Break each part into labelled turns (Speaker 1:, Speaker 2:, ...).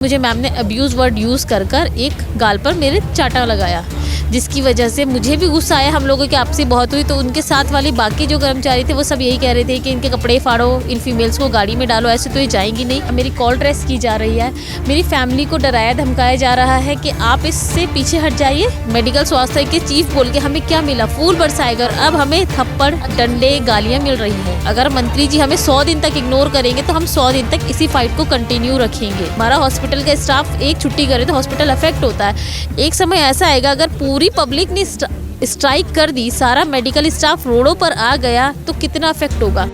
Speaker 1: मुझे मैम ने abuse word use कर एक गाल पर मेरे चाटा लगाया, जिसकी वजह से मुझे भी गुस्सा आया। हम लोगों की आपसी बहुत हुई, तो उनके साथ वाली बाकी जो कर्मचारी थे वो सब यही कह रहे थे कि इनके कपड़े फाड़ो, इन फीमेल्स को गाड़ी में डालो, ऐसे तो ये जाएंगी नहीं। मेरी कॉल ट्रेस की जा रही है, मेरी फैमिली को डराया धमकाया जा रहा है कि आप इससे पीछे हट जाइए। मेडिकल स्वास्थ्य के चीफ बोल के हमें क्या मिला, फूल बरसाएगा। अब हमें थप्पड़ डंडे गालियाँ मिल रही हैं। अगर मंत्री जी हमें 100 दिन तक इग्नोर करेंगे तो हम 100 दिन तक इसी फाइट को कंटिन्यू रखेंगे। हमारा हॉस्पिटल का स्टाफ एक छुट्टी करे तो हॉस्पिटल अफेक्ट होता है। एक समय ऐसा आएगा अगर पूरी पब्लिक ने स्ट्राइक कर दी, सारा मेडिकल स्टाफ रोडों पर आ गया तो कितना अफेक्ट होगा।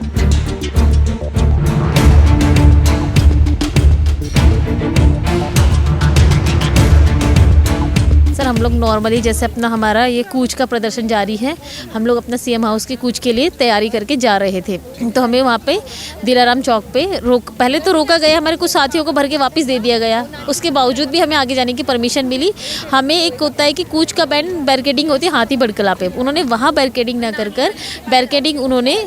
Speaker 1: सर हम लोग नॉर्मली जैसे अपना हमारा ये कूच का प्रदर्शन जारी है, हम लोग अपना सीएम हाउस की कूच के लिए तैयारी करके जा रहे थे। तो हमें वहाँ पे दिलाराम चौक पे पहले तो रोका गया, हमारे कुछ साथियों को भर के वापस दे दिया गया। उसके बावजूद भी हमें आगे जाने की परमिशन मिली। हमें एक होता है कि कूच का बैंड बैरिकेडिंग होती है हाथी बड़कला पे, उन्होंने वहाँ बैरिकेडिंग ना कर बैरिकेडिंग उन्होंने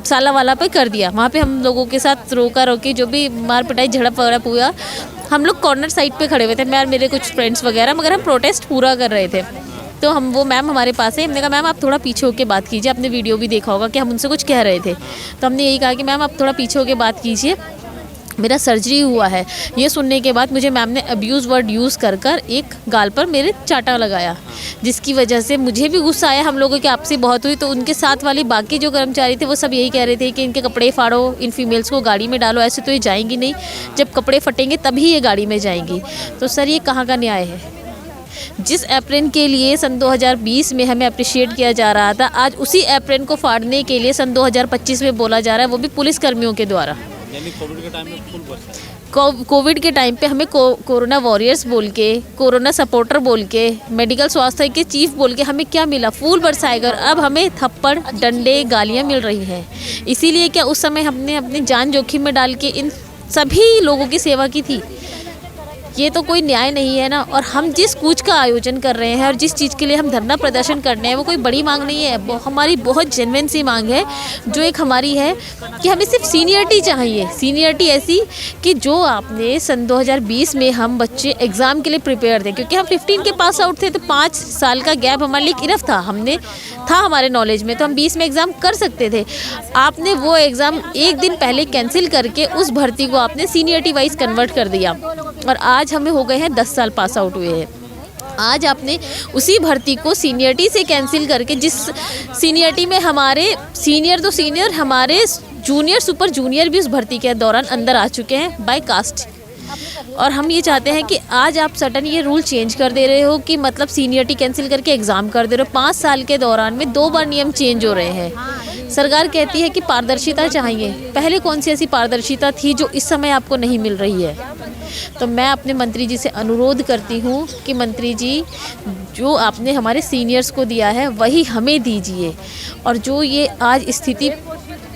Speaker 1: साला वाला पे कर दिया। वहाँ पे हम लोगों के साथ रोकी जो भी मार पिटाई झड़प वगैरह हुआ। हम लोग कॉर्नर साइड पे खड़े हुए थे, मैं और मेरे कुछ फ्रेंड्स वगैरह, मगर हम प्रोटेस्ट पूरा कर रहे थे। तो वो मैम हमारे पास है, हमने कहा मैम आप थोड़ा पीछे होकर बात कीजिए। आपने वीडियो भी देखा होगा कि हम उनसे कुछ कह रहे थे, तो हमने यही कहा कि मैम आप थोड़ा पीछे होकर बात कीजिए, मेरा सर्जरी हुआ है। ये सुनने के बाद मुझे मैम ने अब्यूज़ वर्ड यूज़ कर एक गाल पर मेरे चाटा लगाया, जिसकी वजह से मुझे भी गुस्सा आया। हम लोगों की आपसी बहुत हुई, तो उनके साथ वाली बाकी जो कर्मचारी थे वो सब यही कह रहे थे कि इनके कपड़े फाड़ो, इन फीमेल्स को गाड़ी में डालो, ऐसे तो ये जाएंगी नहीं। जब कपड़े फटेंगे तभी ये गाड़ी में जाएंगी। तो सर ये कहाँ का न्याय है? जिस एप्रेन के लिए सन 2020 में हमें अप्रिशिएट किया जा रहा था, आज उसी एप्रेन को फाड़ने के लिए सन 2025 में बोला जा रहा है, वो भी पुलिस कर्मियों के द्वारा।
Speaker 2: कोविड के टाइम में फुल
Speaker 1: कोविड के टाइम पे हमें कोरोना वॉरियर्स बोल के, कोरोना सपोर्टर बोल के, मेडिकल स्वास्थ्य के चीफ बोल के हमें क्या मिला, फूल बरसाएगा। अब हमें थप्पड़ डंडे गालियाँ मिल रही हैं। इसीलिए क्या उस समय हमने अपनी जान जोखिम में डाल के इन सभी लोगों की सेवा की थी? ये तो कोई न्याय नहीं है ना। और हम जिस कूच का आयोजन कर रहे हैं और जिस चीज़ के लिए हम धरना प्रदर्शन कर रहे हैं वो कोई बड़ी मांग नहीं है, हमारी बहुत जेन्युइन सी मांग है। जो एक हमारी है कि हमें सिर्फ सीनियरिटी चाहिए, सीनियरिटी ऐसी कि जो आपने सन 2020 में हम बच्चे एग्ज़ाम के लिए प्रिपेयर थे, क्योंकि हम 15 के पास आउट थे, तो 5 साल का गैप हमारे लिए इनफ था। हमारे नॉलेज में तो हम 20 में एग्ज़ाम कर सकते थे। आपने वो एग्ज़ाम एक दिन पहले कैंसिल करके उस भर्ती को आपने सीनियरिटी वाइज कन्वर्ट कर दिया, और आज हमें हो गए हैं 10 साल पास आउट हुए हैं। आज आपने उसी भर्ती को सीनियरिटी से कैंसिल करके, जिस सीनियरिटी में हमारे सीनियर तो सीनियर, हमारे जूनियर सुपर जूनियर भी उस भर्ती के दौरान अंदर आ चुके हैं बाय कास्ट। और हम ये चाहते हैं कि आज आप सडन ये रूल चेंज कर दे रहे हो कि मतलब सीनियरिटी कैंसिल करके एग्ज़ाम कर दे रहे हो। 5 साल के दौरान में 2 बार नियम चेंज हो रहे हैं। सरकार कहती है कि पारदर्शिता चाहिए। पहले कौन सी ऐसी पारदर्शिता थी जो इस समय आपको नहीं मिल रही है? तो मैं अपने मंत्री जी से अनुरोध करती हूँ कि मंत्री जी, जो आपने हमारे सीनियर्स को दिया है वही हमें दीजिए। और जो ये आज स्थिति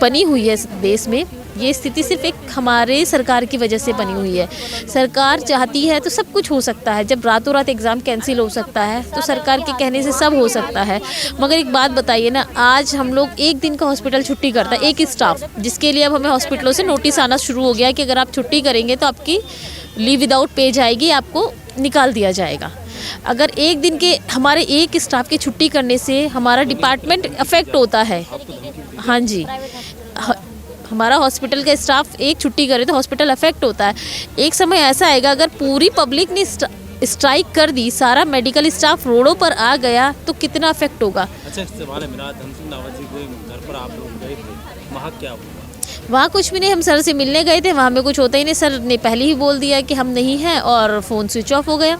Speaker 1: बनी हुई है देश में, ये स्थिति सिर्फ एक हमारे सरकार की वजह से बनी हुई है। सरकार चाहती है तो सब कुछ हो सकता है। जब रातों रात एग्ज़ाम कैंसिल हो सकता है तो सरकार के कहने से सब हो सकता है। मगर एक बात बताइए ना, आज हम लोग एक दिन का हॉस्पिटल छुट्टी करता है, एक ही स्टाफ, जिसके लिए अब हमें हॉस्पिटलों से नोटिस आना शुरू हो गया कि अगर आप छुट्टी करेंगे तो आपकी लीव विदाउट पे जाएगी, आपको निकाल दिया जाएगा। अगर एक दिन के हमारे एक स्टाफ की छुट्टी करने से हमारा डिपार्टमेंट अफेक्ट होता है। हाँ जी, हमारा हॉस्पिटल का स्टाफ एक छुट्टी करे तो हॉस्पिटल अफेक्ट होता है। एक समय ऐसा आएगा अगर पूरी पब्लिक ने स्ट्राइक कर दी, सारा मेडिकल स्टाफ रोडों पर आ गया तो कितना अफेक्ट होगा।
Speaker 2: अच्छा, सवाल है मेरा, धन सिंह रावत जी के घर पर आप लोग गए थे, वहाँ क्या हुआ?
Speaker 1: वहाँ कुछ भी नहीं, हम सर से मिलने गए थे, वहाँ में कुछ होता ही नहीं। सर ने पहले ही बोल दिया कि हम नहीं हैं और फ़ोन स्विच ऑफ हो गया।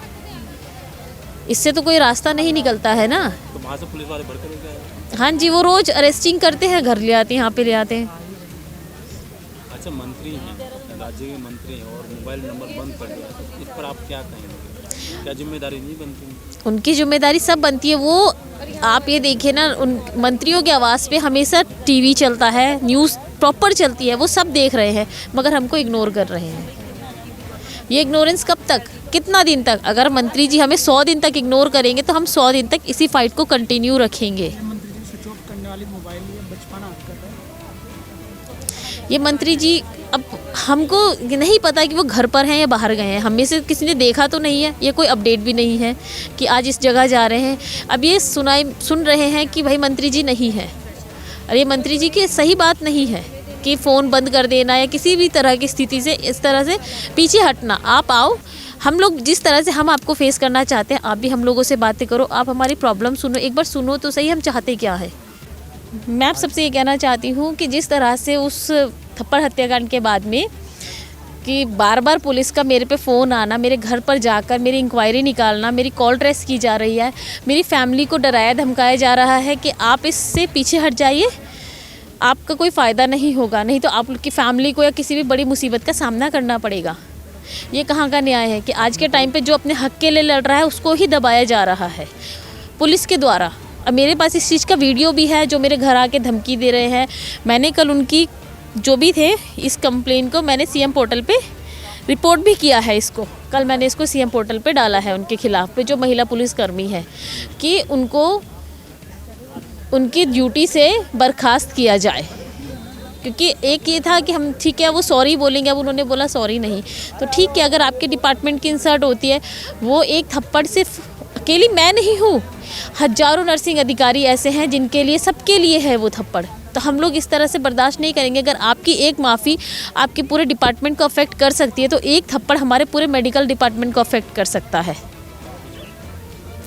Speaker 1: इससे तो कोई रास्ता नहीं निकलता है ना।
Speaker 2: तो वहाँ से पुलिस वाले बढ़कर लेके आए?
Speaker 1: हाँ जी, वो रोज़ अरेस्टिंग करते हैं, घर ले आते हैं, यहाँ पे ले आते हैं।
Speaker 2: अच्छा, मंत्री हैं, राज्य के मंत्री हैं और मोबाइल नंबर बंद कर दिया, इस पर आप क्या कहेंगे? क्या जिम्मेदारी नहीं बनती?
Speaker 1: उनकी जिम्मेदारी सब बनती है। वो आप ये देखिए ना, उन मंत्रियों के आवाज़ पे हमेशा टीवी चलता है, न्यूज़ प्रॉपर चलती है, वो सब देख रहे हैं, मगर हमको इग्नोर कर रहे हैं। ये इग्नोरेंस कब तक, कितना दिन तक? अगर मंत्री जी हमें 100 दिन तक इग्नोर करेंगे तो हम 100 दिन तक इसी फाइट को कंटिन्यू रखेंगे। ये मंत्री जी अब हमको नहीं पता कि वो घर पर हैं या बाहर गए हैं, हमें से किसी ने देखा तो नहीं है, ये कोई अपडेट भी नहीं है कि आज इस जगह जा रहे हैं। अब ये सुन रहे हैं कि भाई मंत्री जी नहीं है, और ये मंत्री जी की सही बात नहीं है कि फ़ोन बंद कर देना या किसी भी तरह की स्थिति से इस तरह से पीछे हटना। आप आओ, हम लोग जिस तरह से हम आपको फेस करना चाहते हैं, आप भी हम लोगों से बातें करो, आप हमारी प्रॉब्लम सुनो, एक बार सुनो तो सही हम चाहते क्या है। मैं आप सबसे ये कहना चाहती हूँ कि जिस तरह से उस थप्पड़ हत्याकांड के बाद में कि बार बार पुलिस का मेरे पे फ़ोन आना, मेरे घर पर जाकर मेरी इंक्वायरी निकालना, मेरी कॉल ट्रेस की जा रही है, मेरी फैमिली को डराया धमकाया जा रहा है कि आप इससे पीछे हट जाइए, आपका कोई फ़ायदा नहीं होगा, नहीं तो आप की फैमिली को या किसी भी बड़ी मुसीबत का सामना करना पड़ेगा। ये कहाँ का न्याय है कि आज के टाइम पे जो अपने हक़ के लिए लड़ रहा है उसको ही दबाया जा रहा है पुलिस के द्वारा। अब मेरे पास इस चीज़ का वीडियो भी है, जो मेरे घर आके धमकी दे रहे हैं। मैंने कल उनकी जो भी थे इस कंप्लेन को मैंने सीएम पोर्टल पे रिपोर्ट भी किया है। इसको कल मैंने इसको सीएम पोर्टल पे डाला है उनके खिलाफ़ पे, जो महिला पुलिसकर्मी है, कि उनको उनकी ड्यूटी से बर्खास्त किया जाए। क्योंकि एक ये था कि हम ठीक है वो सॉरी बोलेंगे, अब उन्होंने बोला सॉरी नहीं, तो ठीक है अगर आपके डिपार्टमेंट की इंसल्ट होती है, वो एक थप्पड़ सिर्फ अकेली मैं नहीं हूँ, हज़ारों नर्सिंग अधिकारी ऐसे हैं जिनके लिए, सबके लिए है वो थप्पड़। तो हम लोग इस तरह से बर्दाश्त नहीं करेंगे। अगर आपकी एक माफ़ी आपके पूरे डिपार्टमेंट को अफेक्ट कर सकती है, तो एक थप्पड़ हमारे पूरे मेडिकल डिपार्टमेंट को अफेक्ट कर सकता है।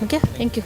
Speaker 1: Okay, thank you.